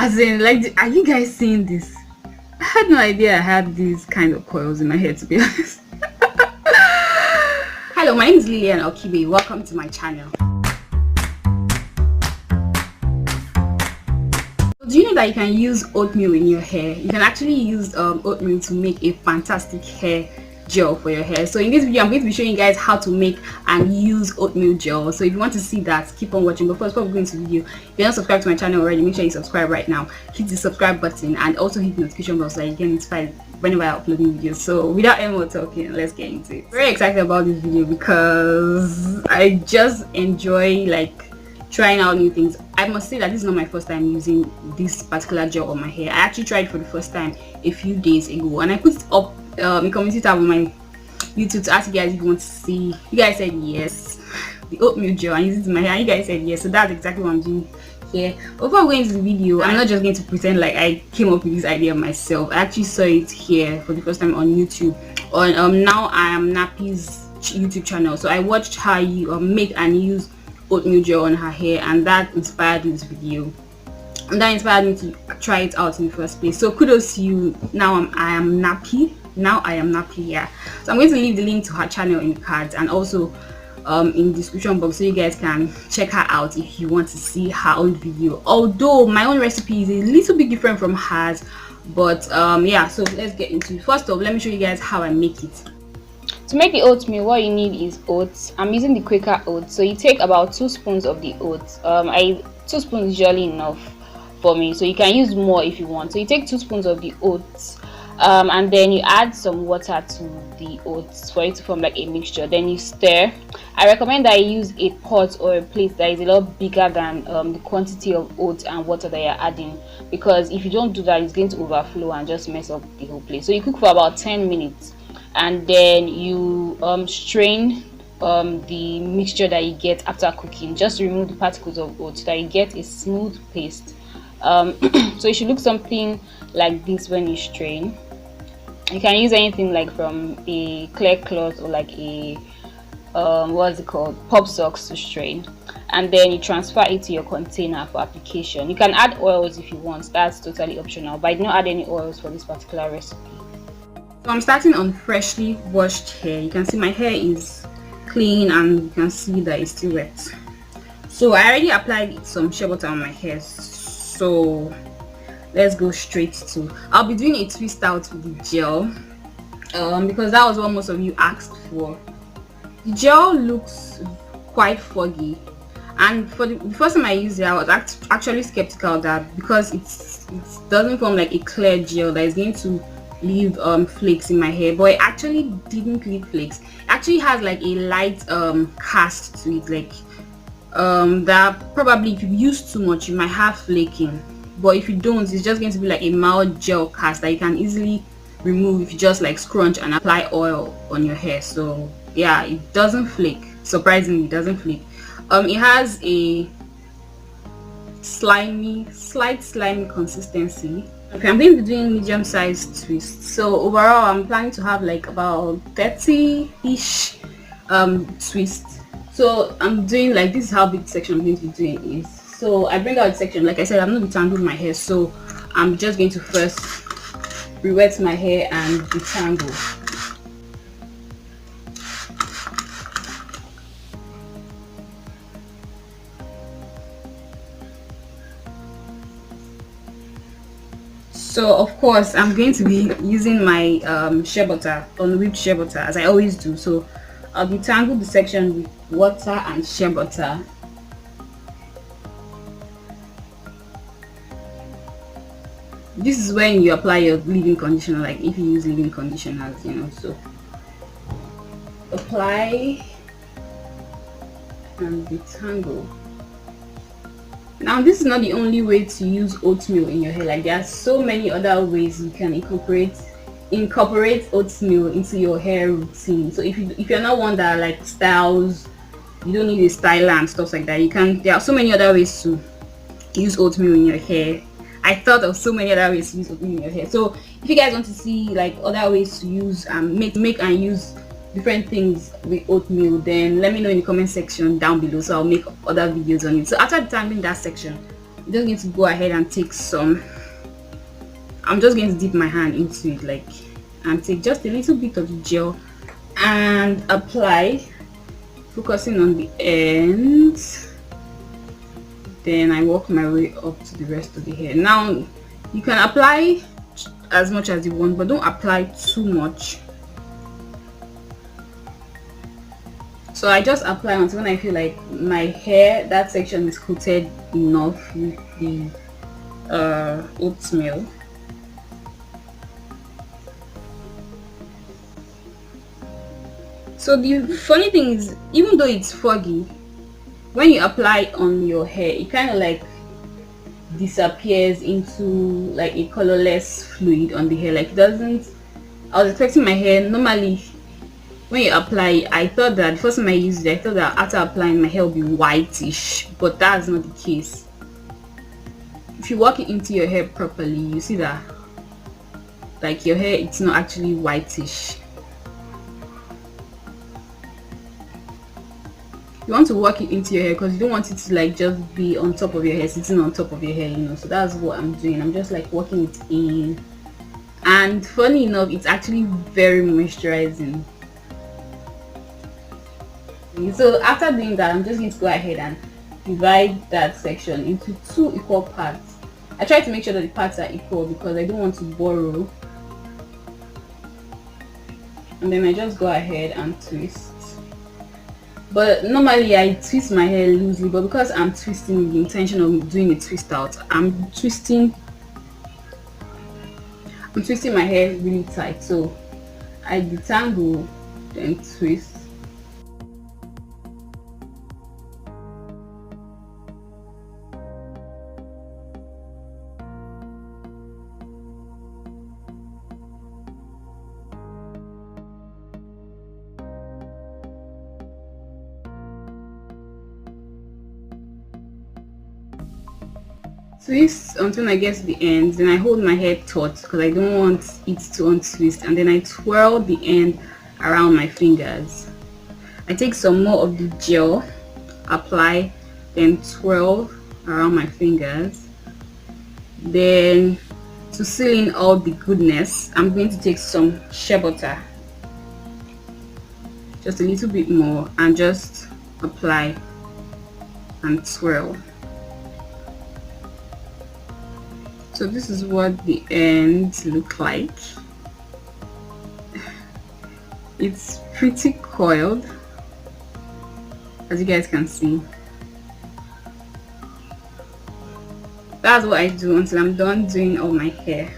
As in, like, are you guys seeing this? I had no idea I had these kind of coils in my hair, to be honest. Hello, my name is Lillian Okibe. Welcome to my channel. Do you know that you can use oatmeal in your hair? You can actually use oatmeal to make a fantastic hair gel for your hair. So in this video, I'm going to be showing you guys how to make and use oatmeal gel. So if you want to see that, keep on watching. But first, before we go into the video, if you're not subscribed to my channel already, make sure you subscribe right now. Hit the subscribe button and also hit the notification bell so that you get notified whenever I upload new videos. So without any more talking, let's get into it. Very excited about this video because I just enjoy trying out new things. I must say that this is not my first time using this particular gel on my hair. I actually tried it for the first time a few days ago, and I put it up in community tab on my YouTube to ask you guys if you want to see. You guys said yes, the oatmeal gel, and use it in my hair. You guys said yes, so that's exactly what I'm doing here. Before going into the video, I'm not just going to pretend like I came up with this idea myself. I actually saw it here for the first time on YouTube on Now I Am Nappy's YouTube channel. So I watched how you make and use oatmeal gel on her hair, and that inspired this video, and that inspired me to try it out in the first place. So kudos to you. I am Nappy. Yeah, so I'm going to leave the link to her channel in the cards and also in the description box, so you guys can check her out if you want to see her own video. Although my own recipe is a little bit different from hers, but yeah, so let's get into it. First off, let me show you guys how I make it. To make the oatmeal, what you need is oats. I'm using the Quaker oats, so you take about 2 spoons of the oats. 2 spoons is usually enough for me, so you can use more if you want. So you take 2 spoons of the oats, and then you add some water to the oats for it to form like a mixture. Then you stir. I recommend that you use a pot or a plate that is a lot bigger than the quantity of oats and water that you're adding, because if you don't do that, it's going to overflow and just mess up the whole place. So you cook for about 10 minutes. And then you strain the mixture that you get after cooking. Just remove the particles of oats so that you get a smooth paste. So it should look something like this when you strain. You can use anything like from a clear cloth or like a what's it called, pop socks to strain, and then you transfer it to your container for application. You can add oils if you want, that's totally optional, but I did not add any oils for this particular recipe. So I'm starting on freshly washed hair. You can see my hair is clean and you can see that it's still wet. So I already applied some shea butter on my hair, so let's go straight to, I'll be doing a twist out with the gel because that was what most of you asked for. The gel looks quite foggy, and for the first time I used it, I was actually skeptical that because it doesn't form like a clear gel that is going to leave flakes in my hair, but it actually didn't leave flakes. It actually has like a light cast to it, like that probably if you use too much you might have flaking, but if you don't, it's just going to be like a mild gel cast that you can easily remove if you just like scrunch and apply oil on your hair. So yeah, it doesn't flake. Surprisingly, it doesn't flake. It has a slight slimy consistency. Okay, I'm going to be doing medium-sized twists. So overall, I'm planning to have like about 30-ish twists. So I'm doing like, this is how big the section I'm going to be doing is. So I bring out the section. Like I said, I'm not detangling my hair, so I'm just going to first re-wet my hair and detangle. So of course I'm going to be using my shea butter, unwhipped shea butter, as I always do. So I'll detangle the section with water and shea butter. This is when you apply your leave-in conditioner, like if you use leave-in conditioners, you know. So apply and detangle. Now this is not the only way to use oatmeal in your hair. Like there are so many other ways you can incorporate oatmeal into your hair routine. So if you're not one that like styles, you don't need a styler and stuff like that, there are so many other ways to use oatmeal in your hair. I thought of so many other ways to use oatmeal in your hair. So if you guys want to see like other ways to use make and use different things with oatmeal, then let me know in the comment section down below, so I'll make other videos on it. So after detangling that section I'm just going to go ahead and take some. I'm just going to dip my hand into it, like, and take just a little bit of the gel and apply, focusing on the ends. Then I work my way up to the rest of the hair. Now you can apply as much as you want, but don't apply too much. So I just apply until when I feel like my hair, that section is coated enough with the oatmeal. So the funny thing is, even though it's foggy, when you apply on your hair, it kind of like disappears into like a colorless fluid on the hair. Like, it doesn't. I was expecting my hair normally, when you apply, I thought that the first time I used it, I thought that after applying my hair will be whitish, but that's not the case. If you work it into your hair properly, you see that like your hair, it's not actually whitish. You want to work it into your hair because you don't want it to like just be on top of your hair, sitting on top of your hair, you know. So that's what I'm doing. I'm just like working it in, and funny enough, it's actually very moisturizing. So after doing that, I'm just going to go ahead and divide that section into 2 equal parts. I try to make sure that the parts are equal because I don't want to borrow. And then I just go ahead and twist. But normally I twist my hair loosely, but because I'm twisting with the intention of doing a twist out, I'm twisting my hair really tight. So I detangle, then twist. Twist until I get to the ends, then I hold my hair taut because I don't want it to untwist, and then I twirl the end around my fingers. I take some more of the gel, apply, then twirl around my fingers. Then to seal in all the goodness, I'm going to take some shea butter, just a little bit more, and just apply and twirl. So this is what the ends look like. It's pretty coiled, as you guys can see. That's what I do until I'm done doing all my hair.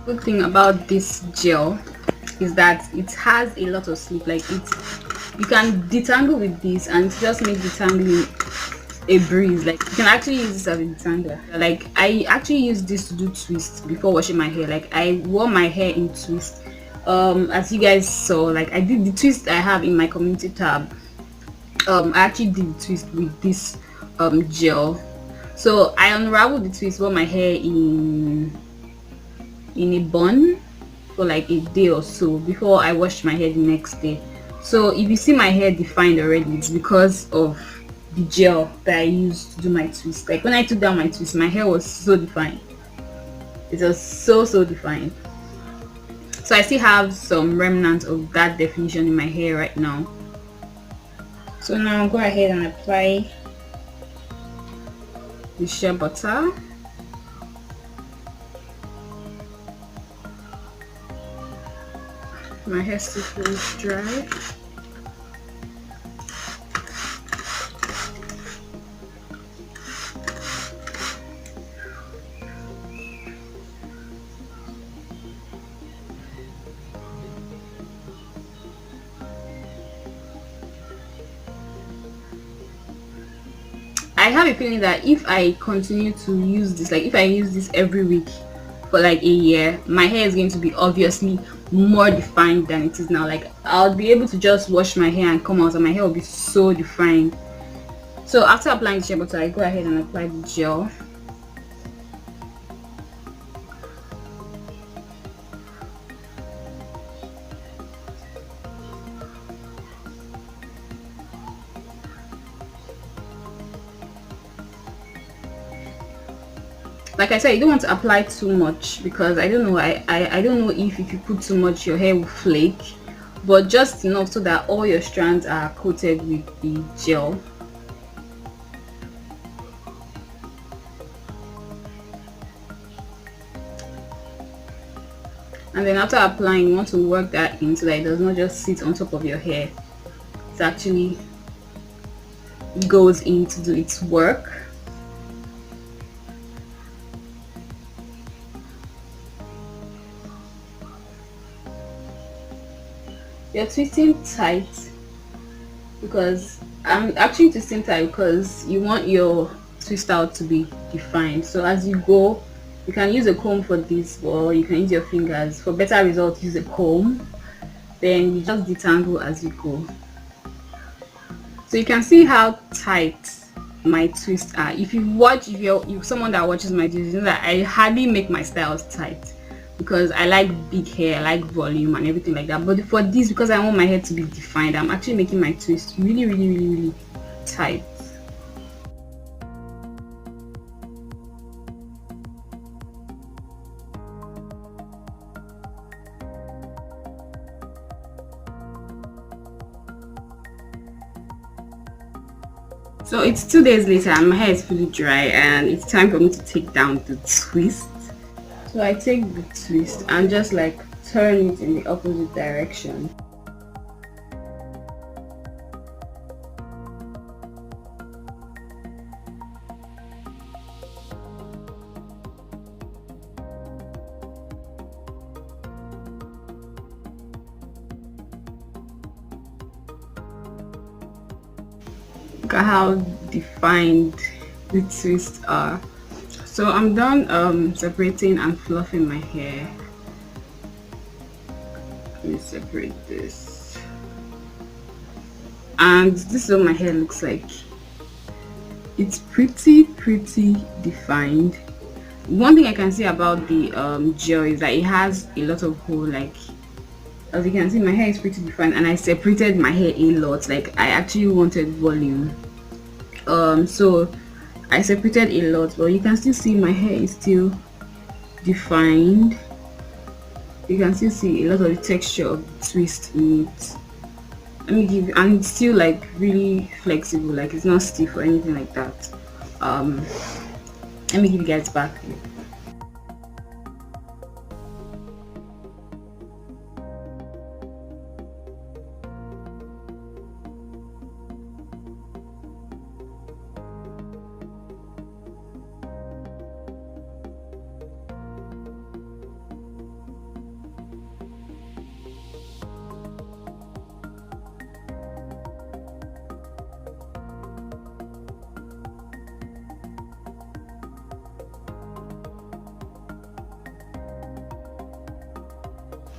Good thing about this gel is that it has a lot of slip. Like, you can detangle with this and just make detangling a breeze. Like, you can actually use this as a detangler. Like, I actually use this to do twists before washing my hair. Like, I wore my hair in twist. As you guys saw, like, I did the twist I have in my community tab. I actually did the twist with this gel. So I unraveled the twist, wore my hair in a bun for like a day or so before I washed my hair the next day. So if you see my hair defined already, it's because of the gel that I used to do my twist. Like, when I took down my twist, my hair was so defined. It was so defined. So I still have some remnants of that definition in my hair right now. So now I'll go ahead and apply the shea butter. My hair still feels dry. I have a feeling that if I continue to use this, like if I use this every week for like a year, my hair is going to be obviously more defined than it is now. Like, I'll be able to just wash my hair and come out and my hair will be so defined. So after applying the shea butter, I go ahead and apply the gel. like I said, you don't want to apply too much because I don't know, I don't know if you put too much your hair will flake, but just enough so that all your strands are coated with the gel. And then after applying, you want to work that in so that it does not just sit on top of your hair. It actually goes in to do its work. You're twisting tight because I'm actually twisting tight because you want your twist out to be defined. So as you go, you can use a comb for this, or you can use your fingers. For better results, use a comb. Then you just detangle as you go. So you can see how tight my twists are. If you're someone that watches my videos, you know that I hardly make my styles tight because I like big hair, I like volume and everything like that. But for this, because I want my hair to be defined, I'm actually making my twist really tight. So it's 2 days later and my hair is fully dry and it's time for me to take down the twist. So I take the twist and just like turn it in the opposite direction. Look at how defined the twists are. So I'm done separating and fluffing my hair. Let me separate this. And this is what my hair looks like. It's pretty defined. One thing I can say about the gel is that it has a lot of hole. Like as you can see, my hair is pretty defined and I separated my hair a lot. Like I actually wanted volume, so I separated a lot, but you can still see my hair is still defined. You can still see a lot of the texture of the twist in it. Let me give you, and it's still like really flexible, like it's not stiff or anything like that. Let me give you guys back.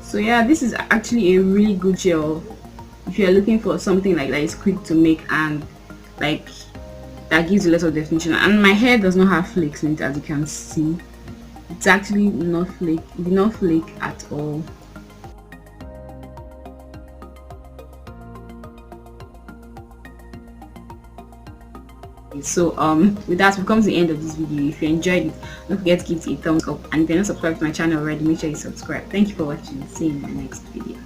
So yeah, this is actually a really good gel if you're looking for something like that is quick to make and like that gives a lot of definition. And my hair does not have flakes in it, as you can see. It's actually not flake, it did not flake at all. So with that, we've come to the end of this video. If you enjoyed it, don't forget to give it a thumbs up, and if you're not subscribed to my channel already, make sure you subscribe. Thank you for watching. See you in the next video.